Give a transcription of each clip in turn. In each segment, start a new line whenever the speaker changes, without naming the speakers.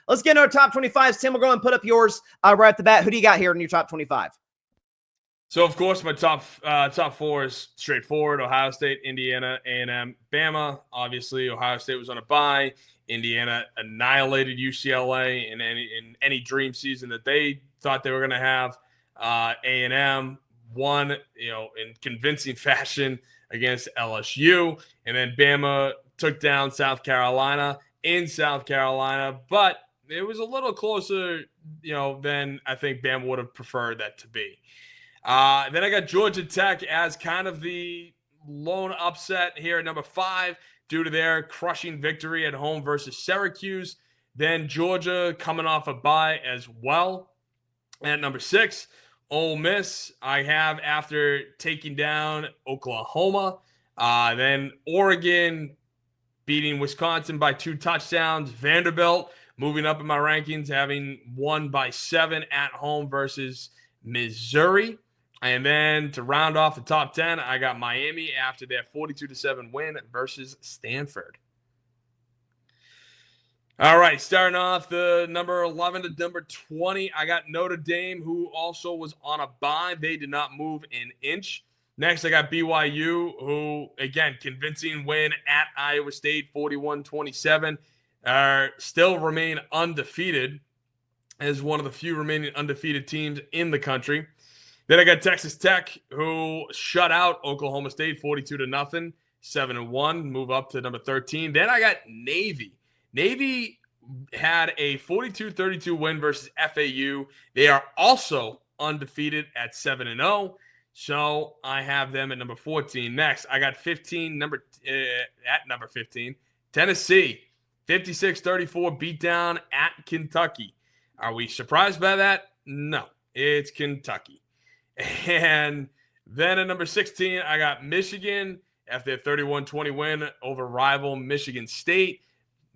Let's get into our top 25s. Tim, we'll go and put up yours right off the bat. Who do you got here in your top 25?
So, of course, my top four is straightforward: Ohio State, Indiana, A&M, Bama. Obviously, Ohio State was on a bye. Indiana annihilated UCLA in any dream season that they thought they were going to have. A&M won, in convincing fashion against LSU, and then Bama took down South Carolina in South Carolina, but it was a little closer, than I think Bama would have preferred that to be. Then I got Georgia Tech as kind of the lone upset here at number 5 due to their crushing victory at home versus Syracuse. Then Georgia coming off a bye as well. At number 6, Ole Miss, I have after taking down Oklahoma. Then Oregon beating Wisconsin by 2 touchdowns. Vanderbilt moving up in my rankings, having won by 7 at home versus Missouri. And then to round off the top 10, I got Miami after their 42-7 win versus Stanford. All right, starting off the number 11 to number 20, I got Notre Dame, who also was on a bye. They did not move an inch. Next, I got BYU, who, again, convincing win at Iowa State, 41-27, still remain undefeated as one of the few remaining undefeated teams in the country. Then I got Texas Tech, who shut out Oklahoma State 42-0, 7-1, move up to number 13. Then I got Navy. Navy had a 42-32 win versus FAU. They are also undefeated at 7-0. So I have them at number 14. Next, I got 15, at number 15, Tennessee, 56-34 beatdown at Kentucky. Are we surprised by that? No, it's Kentucky. And then at number 16, I got Michigan after their 31-20 win over rival Michigan State.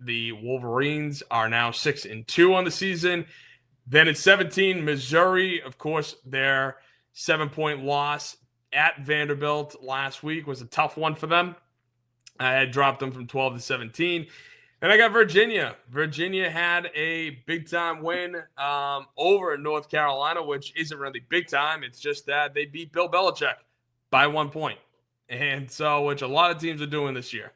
The Wolverines are now 6-2 on the season. Then at 17, Missouri, of course, their 7-point loss at Vanderbilt last week was a tough one for them. I had dropped them from 12 to 17. And I got Virginia. Virginia had a big-time win over North Carolina, which isn't really big-time. It's just that they beat Bill Belichick by 1 point. And so, which a lot of teams are doing this year.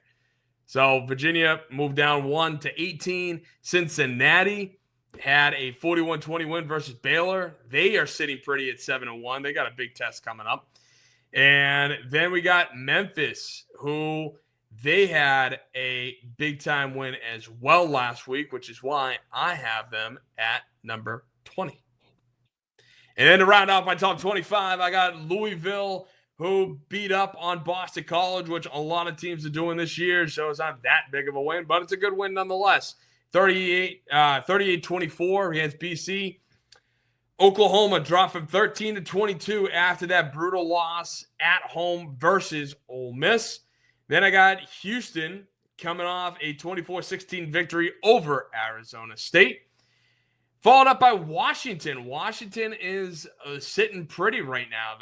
So, Virginia moved down 1 to 18. Cincinnati had a 41-20 win versus Baylor. They are sitting pretty at 7-1. They got a big test coming up. And then we got Memphis, who they had a big-time win as well last week, which is why I have them at number 20. And then to round out my top 25, I got Louisville, who beat up on Boston College, which a lot of teams are doing this year, so it's not that big of a win, but it's a good win nonetheless. 38-24 against BC. Oklahoma dropped from 13 to 22 after that brutal loss at home versus Ole Miss. Then I got Houston coming off a 24-16 victory over Arizona State. Followed up by Washington. Washington is sitting pretty right now.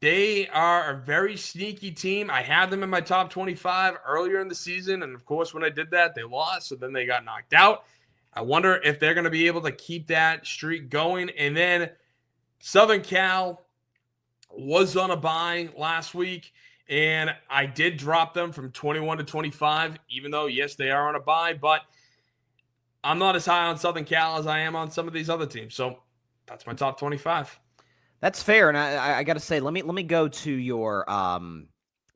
They are a very sneaky team. I had them in my top 25 earlier in the season, and of course, when I did that, they lost, so then they got knocked out. I wonder if they're going to be able to keep that streak going. And then Southern Cal was on a bye last week, and I did drop them from 21 to 25, even though, yes, they are on a bye, but I'm not as high on Southern Cal as I am on some of these other teams. So that's my top 25.
That's fair, and I got to say, let me go to your let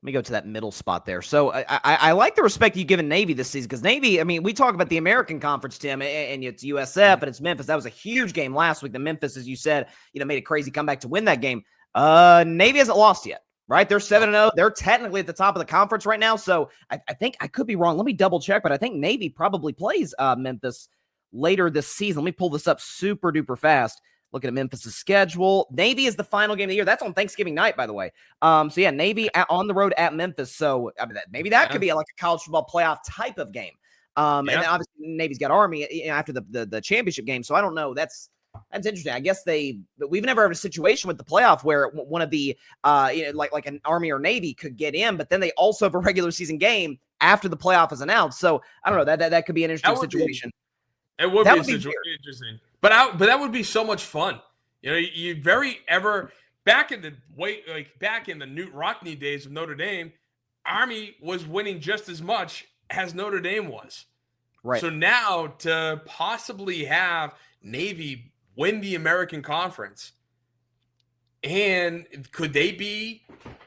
me go to that middle spot there. So I like the respect you've given Navy this season, because Navy, I mean, we talk about the American Conference, Tim, and it's USF and it's Memphis. That was a huge game last week. The Memphis, as you said, made a crazy comeback to win that game. Navy hasn't lost yet, right? They're 7-0. They're technically at the top of the conference right now. So I think I could be wrong. Let me double check, but I think Navy probably plays Memphis later this season. Let me pull this up super duper fast. Looking at Memphis' schedule. Navy is the final game of the year. That's on Thanksgiving night, by the way. So, yeah, Navy on the road at Memphis. So, I mean, maybe that could be like a college football playoff type of game. And then obviously, Navy's got Army after the championship game. So, I don't know. That's interesting. I guess we've never had a situation with the playoff where one of the, like an Army or Navy could get in, but then they also have a regular season game after the playoff is announced. So, I don't know. That could be an interesting situation.
It would
That
be
would be weird.
interesting, but that would be so much fun. You know, you very ever back in the Newt Rockne days of Notre Dame, Army was winning just as much as Notre Dame was.
Right.
So now to possibly have Navy win the American Conference, and could they be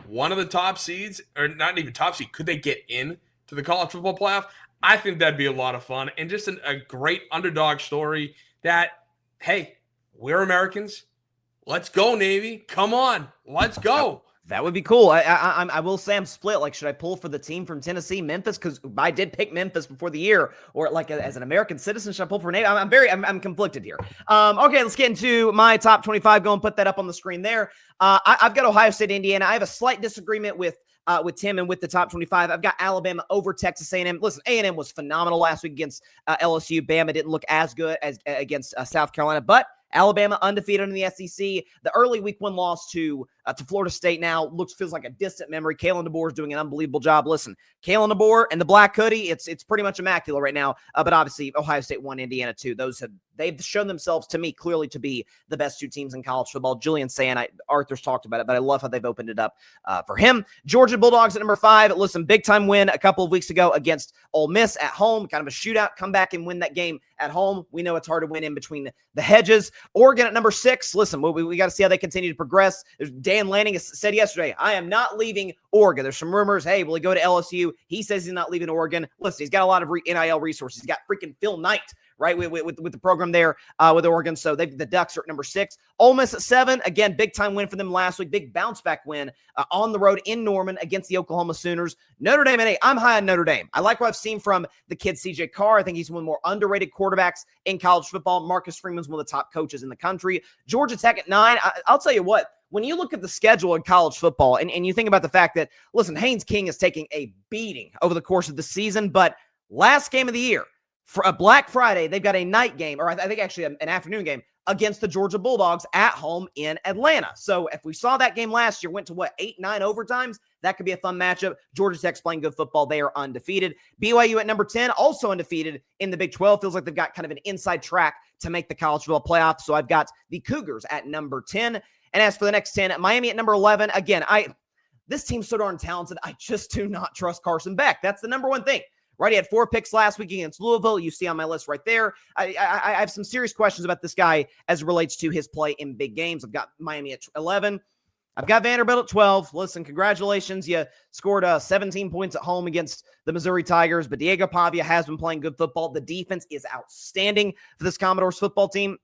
one of the top seeds, or not even top seed? Could they get in to the college football playoff? I think that'd be a lot of fun and just a great underdog story that, hey, we're Americans. Let's go, Navy. Come on. Let's go.
That would be cool. I will say I'm split. Like, should I pull for the team from Tennessee, Memphis? Because I did pick Memphis before the year, or like as an American citizen, should I pull for Navy? I'm conflicted here. Okay, let's get into my top 25. Go and put that up on the screen there. I've got Ohio State, Indiana. I have a slight disagreement with Tim and with the top 25. I've got Alabama over Texas A&M. Listen, A&M was phenomenal last week against LSU. Bama didn't look as good as against South Carolina, but Alabama undefeated in the SEC. The early week 1 loss to Florida State now feels like a distant memory. Kalen DeBoer is doing an unbelievable job. Listen, Kalen DeBoer and the black hoodie, it's pretty much immaculate right now. But obviously, Ohio State won, Indiana too. They've shown themselves to me clearly to be the best 2 teams in college football. Julian saying, Arthur's talked about it, but I love how they've opened it up for him. Georgia Bulldogs at number 5. Listen, big time win a couple of weeks ago against Ole Miss at home. Kind of a shootout. Come back and win that game at home. We know it's hard to win in between the hedges. Oregon at number 6. Listen, we got to see how they continue to progress. There's Dan Lanning said yesterday, I am not leaving Oregon. There's some rumors. Hey, will he go to LSU? He says he's not leaving Oregon. Listen, he's got a lot of NIL resources. He's got freaking Phil Knight, right, with the program there with Oregon. So the Ducks are at number 6. Ole Miss at 7. Again, big-time win for them last week. Big bounce-back win on the road in Norman against the Oklahoma Sooners. Notre Dame at 8. I'm high on Notre Dame. I like what I've seen from the kid C.J. Carr. I think he's one of the more underrated quarterbacks in college football. Marcus Freeman's one of the top coaches in the country. Georgia Tech at 9. I'll tell you what. When you look at the schedule in college football and you think about the fact that, listen, Haynes King is taking a beating over the course of the season, but last game of the year, for a Black Friday, they've got a night game, or I think actually an afternoon game, against the Georgia Bulldogs at home in Atlanta. So if we saw that game last year, went to 8-9 overtimes, that could be a fun matchup. Georgia Tech's playing good football. They are undefeated. BYU at number 10, also undefeated in the Big 12. Feels like they've got kind of an inside track to make the college football playoff. So I've got the Cougars at number 10. And as for the next 10, Miami at number 11. Again, this team's so darn talented. I just do not trust Carson Beck. That's the number one thing. Right, he had 4 picks last week against Louisville. You see on my list right there. I have some serious questions about this guy as it relates to his play in big games. I've got Miami at 11. I've got Vanderbilt at 12. Listen, congratulations. You scored 17 points at home against the Missouri Tigers, but Diego Pavia has been playing good football. The defense is outstanding for this Commodores football team.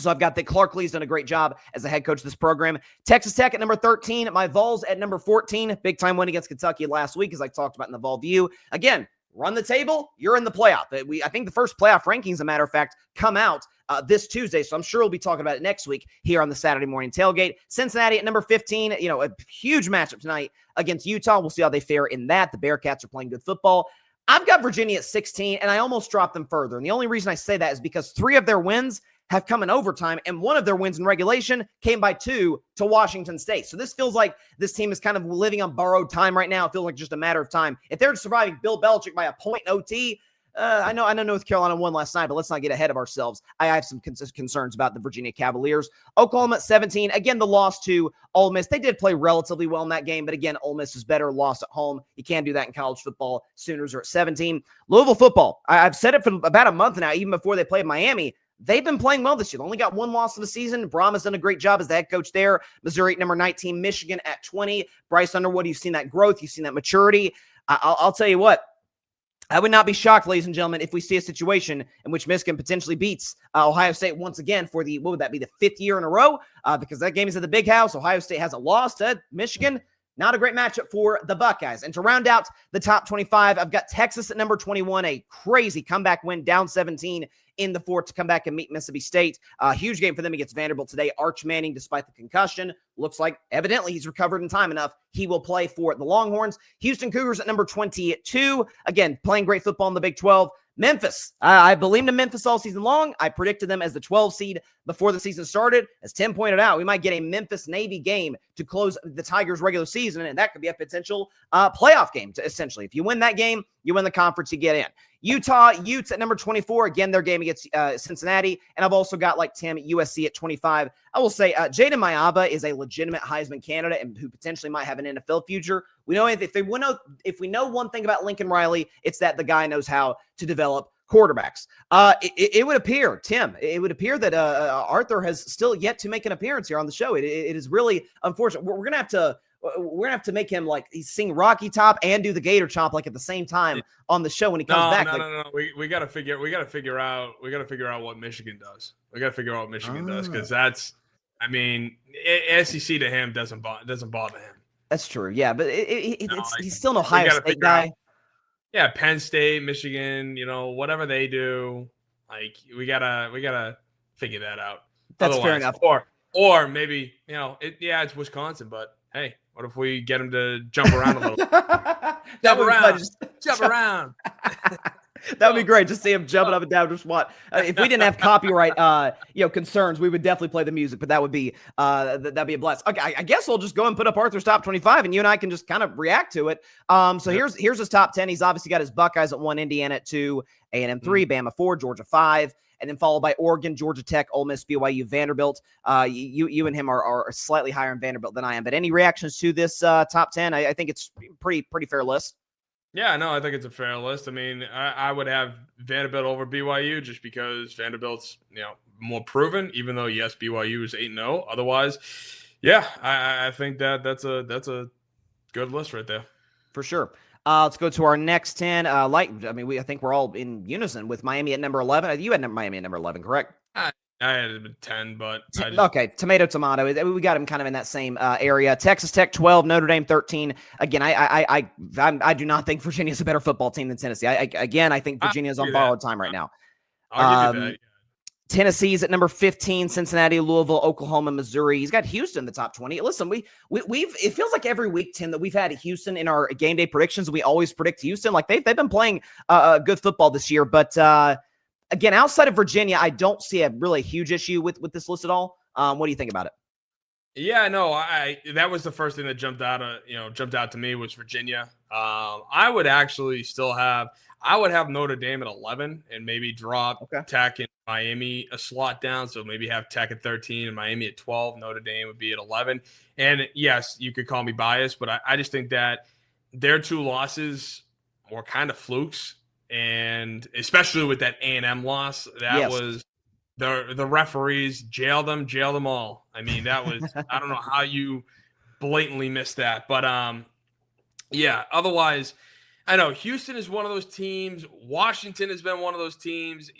So I've got that Clark Lee's done a great job as the head coach of this program. Texas Tech at number 13. My Vols at number 14. Big time win against Kentucky last week, as I talked about in the Vol View. Again, run the table, you're in the playoff. I think the first playoff rankings, as a matter of fact, come out this Tuesday. So I'm sure we'll be talking about it next week here on the Saturday morning tailgate. Cincinnati at number 15, a huge matchup tonight against Utah. We'll see how they fare in that. The Bearcats are playing good football. I've got Virginia at 16, and I almost dropped them further. And the only reason I say that is because 3 of their wins have come in overtime, and one of their wins in regulation came by 2 to Washington State. So this feels like this team is kind of living on borrowed time right now. It feels like just a matter of time. If they're surviving Bill Belichick by a point in OT, I know North Carolina won last night, but let's not get ahead of ourselves. I have some concerns about the Virginia Cavaliers. Oklahoma at 17. Again, the loss to Ole Miss. They did play relatively well in that game, but again, Ole Miss is better. Lost at home. You can't do that in college football. Sooners are at 17. Louisville football. I've said it for about a month now, even before they played Miami. They've been playing well this year. They only got 1 loss of the season. Braum has done a great job as the head coach there. Missouri at number 19. Michigan at 20. Bryce Underwood, you've seen that growth. You've seen that maturity. I'll tell you what. I would not be shocked, ladies and gentlemen, if we see a situation in which Michigan potentially beats Ohio State once again for what would that be, the 5th year in a row? Because that game is at the Big House. Ohio State hasn't lost to Michigan. Not a great matchup for the Buckeyes. And to round out the top 25, I've got Texas at number 21, a crazy comeback win, down 17 in the 4th to come back and meet Mississippi State. Huge game for them against Vanderbilt today. Arch Manning, despite the concussion, looks like evidently he's recovered in time enough. He will play for the Longhorns. Houston Cougars at number 22. Again, playing great football in the Big 12. Memphis. I believed in Memphis all season long. I predicted them as the 12 seed before the season started. As Tim pointed out, we might get a Memphis-Navy game to close the Tigers' regular season, and that could be a potential playoff game, essentially. If you win that game, you win the conference, you get in. Utes at number 24. Again, their game against Cincinnati. And I've also got, like Tim, USC at 25. I will say Jaden Mayaba is a legitimate Heisman candidate and who potentially might have an NFL future. We know if we know one thing about Lincoln Riley, it's that the guy knows how to develop quarterbacks. It would appear, Tim, that Arthur has still yet to make an appearance here on the show. It is really unfortunate. We're gonna have to make him like he's sing Rocky Top and do the Gator Chomp like at the same time on the show when he comes back.
No. We gotta figure out what Michigan does. We gotta figure out what Michigan does because that's, I mean, SEC to him doesn't bother him.
That's true. Yeah, but he's still an Ohio State guy.
Yeah, Penn State, Michigan, whatever they do, like we gotta figure that out.
That's fair enough.
Or maybe it's Wisconsin, but hey, what if we get him to jump around a little? Jump around.
That would be great to see him jumping up and down. Just what if we didn't have copyright, concerns, we would definitely play the music. But that would be that'd be a blast. Okay, I guess we'll just go and put up Arthur's top 25, and you and I can just kind of react to it. So here's his top 10. He's obviously got his Buckeyes at 1, Indiana at 2, A&M 3, Bama 4, Georgia 5. And then followed by Oregon, Georgia Tech, Ole Miss, BYU, Vanderbilt. You and him are slightly higher in Vanderbilt than I am. But any reactions to this top 10? I think it's pretty fair list.
Yeah, no, I think it's a fair list. I mean, I would have Vanderbilt over BYU just because Vanderbilt's more proven. Even though yes, BYU is 8-0. Otherwise, yeah, I think that's a good list right there
for sure. Let's go to our next 10. I think we're all in unison with Miami at number 11. You had Miami at number 11, correct?
I had 10, but
okay. Tomato. We got him kind of in that same area. Texas Tech 12, Notre Dame 13. Again, I do not think Virginia's a better football team than Tennessee. I think Virginia's on borrowed time right now.
I'll give you that.
Tennessee's at number 15, Cincinnati, Louisville, Oklahoma, Missouri. He's got Houston in the top 20. Listen, we've it feels like every week, Tim, that we've had Houston in our game day predictions. We always predict Houston. Like they've been playing good football this year. But again, outside of Virginia, I don't see a really huge issue with this list at all. What do you think about it?
Yeah, no, that was the first thing that jumped out to me was Virginia. I would actually I would have Notre Dame at 11 and maybe drop Tech and Miami a slot down. So maybe have Tech at 13 and Miami at 12. Notre Dame would be at 11. And yes, you could call me biased, but I just think that their 2 losses were kind of flukes. And especially with that A&M loss, that was the referees jailed them all. I mean, that was, I don't know how you blatantly missed that, but otherwise, I know Houston is one of those teams. Washington has been one of those teams.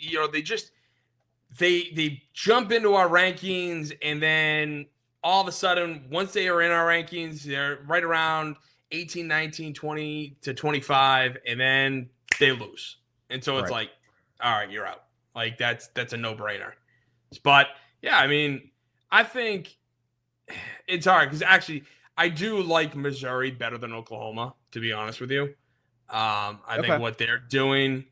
They jump into our rankings, and then all of a sudden, once they are in our rankings, they're right around 18, 19, 20 to 25, and then they lose. And so it's like, all right, you're out. Like that's a no-brainer. But yeah, I mean, I think it's hard because actually I do like Missouri better than Oklahoma, to be honest with you. I think what they're doing,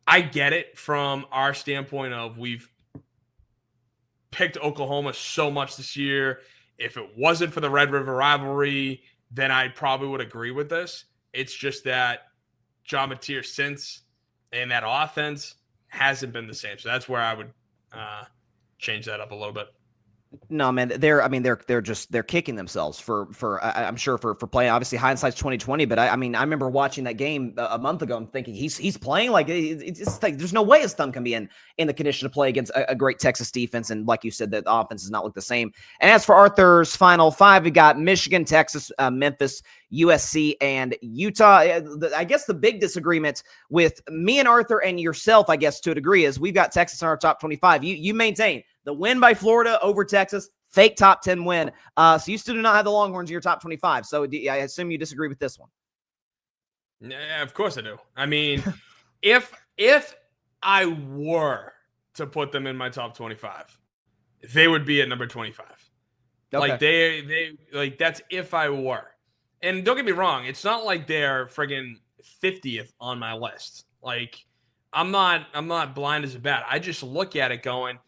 I get it from our standpoint of we've picked Oklahoma so much this year. If it wasn't for the Red River rivalry, then I probably would agree with this. It's just that John Mateer since and that offense hasn't been the same. So that's where I would change that up a little bit.
No, man, they're kicking themselves for I'm sure for playing. Obviously, hindsight's 2020, but I remember watching that game a month ago and thinking he's playing like it's like there's no way his thumb can be in the condition to play against a great Texas defense. And like you said, the offense does not look the same. And as for Arthur's final 5, we got Michigan, Texas, Memphis, USC, and Utah. I guess the big disagreement with me and Arthur and yourself, I guess to a degree, is we've got Texas in our top 25. You maintain the win by Florida over Texas, fake top 10 win. So you still do not have the Longhorns in your top 25. So I assume you disagree with this one.
Yeah, of course I do. I mean, if I were to put them in my top 25, they would be at number 25. Okay. Like they like that's if I were. And don't get me wrong, it's not like they're friggin' 50th on my list. Like I'm not blind as a bat. I just look at it going,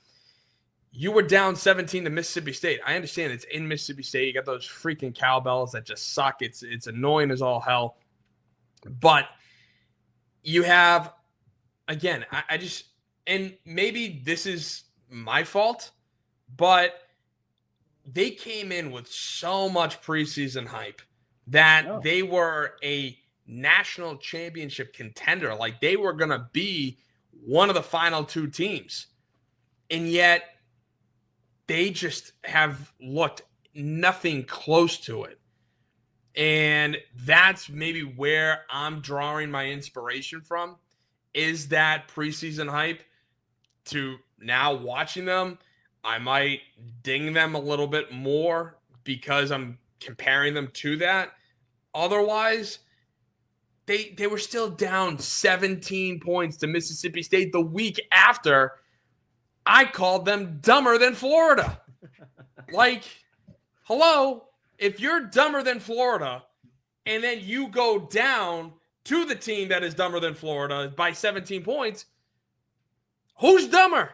you were down 17 to Mississippi State. I understand it's in Mississippi State. You got those freaking cowbells that just suck. It's annoying as all hell. But you have, again, I just, and maybe this is my fault, but they came in with so much preseason hype that they were a national championship contender. Like they were going to be one of the final two teams. And yet they just have looked nothing close to it. And that's maybe where I'm drawing my inspiration from, is that preseason hype. To now watching them, I might ding them a little bit more because I'm comparing them to that. Otherwise, they were still down 17 points to Mississippi State the week after. I called them dumber than Florida. Like, hello, if you're dumber than Florida and then you go down to the team that is dumber than Florida by 17 points, who's dumber?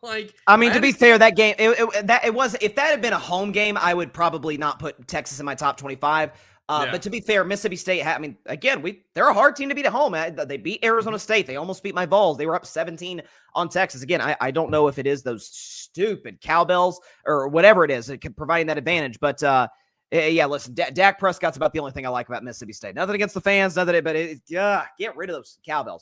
Like,
I mean, to be fair, that game, it was, if that had been a home game, I would probably not put Texas in my top 25. But to be fair, Mississippi State, I mean, again, they're a hard team to beat at home. They beat Arizona State. They almost beat my Vols. They were up 17 on Texas. Again, I don't know if it is those stupid cowbells or whatever it is providing that advantage. But yeah, listen, Dak Prescott's about the only thing I like about Mississippi State. Nothing against the fans, but get rid of those cowbells.